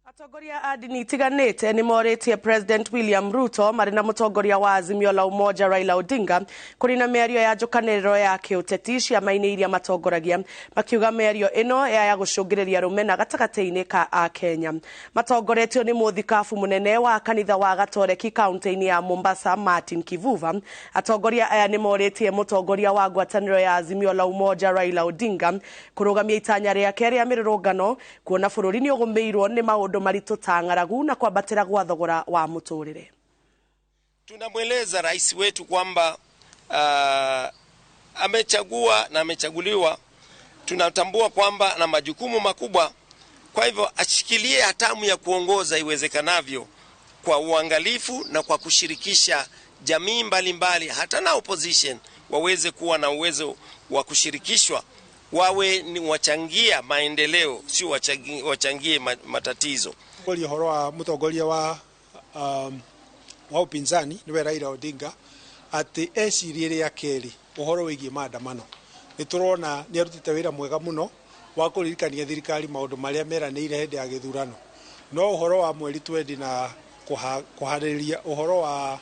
Atongoria a ndini itiganite ni moretie President William Ruto marĩ na mũtongoria wa Azimio la Umoja Raila Odinga kũrĩ na mĩario ya njokanĩrĩro ya kĩũteti ciama-inĩ iria matongoragia, makiuga mĩario ĩno ya gũcũngĩrĩria rũmena gatagatĩ-inĩ ka a Kenya. Matongoretio nĩ mũthikabu mũnene wa kanitha wa Gatoreki kaunti-inĩ ya Mombasa Martin Kivuva. Atongoria aya nĩ moretie mũtongoria wa ngwatanĩro ya Azimio la Umoja Raila Odinga kũrũgamia itanya rĩake rĩa mĩrũrũngano kuona bũrũri nĩ ũgũmĩirwo nĩ maũndũ maritu ta ng'aragu na kwambatĩra gwa thogora wa mũtũrĩre. Tunamweleza rais wetu kwamba amechagua na amechaguliwa. Tunatambua kwamba na majukumu makubwa, kwa hivyo ashikilie hatamu ya kuongoza iwezekanavyo kwa uangalifu na kwa kushirikisha jamii mbalimbali, hata na opposition waweze kuwa na uwezo wa kushirikishwa, wawe ni wachangia maendeleo, si wachangie matatizo. Kwa horo wa mutongoria wa upinzani niwe Raila Odinga ati ecirie ria keri uhoro wigie maandamano. Niturona ni arutite wira mwega muno wa kuririkania thirikari maundu maria meranĩire hindi ya gĩthurano. No uhoro wa mweri 20 na kuharĩria uhoro wa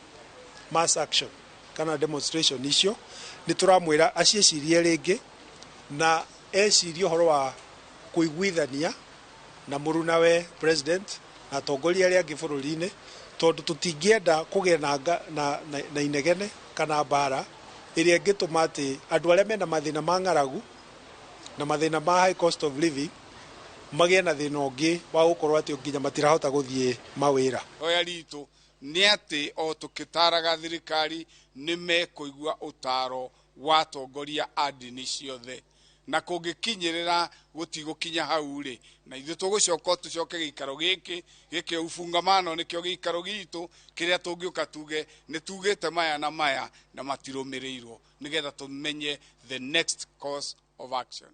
mass action kana demonstration icio nituramwira aciecirie ringi na ecirie uhoro wa kuiguithania na mũrunawe president na atongoria arĩa angĩ bũrũri-inĩ, tondũ tũtingĩenda kũgĩa na inegene kana mbara ĩrĩa ĩngĩtũma atĩ andũ arĩa mena mathĩna ma ng'aragu na mathĩna ma high cost of living magĩe na thĩna ũngĩ wa gũkorwo atĩ nginya matirahota gũthiĩ mawĩra. Oya ritũ nĩ atĩ o tũkĩtaraga thirikari nĩ mekũigua ũtaro wa atongoria a ndini ciothe, na kũngĩkinyĩrĩra gũtigũkinya hau rĩ, na ithuĩ tũgũcoka tũcoke gĩikaro gĩkĩ ufungamano nĩkĩo gĩikaro gitũ kĩrĩa tũngĩũka tuge nĩ tugĩte maya na maya na matirũmĩrĩirwo, nĩgetha tũmenye the next course of action.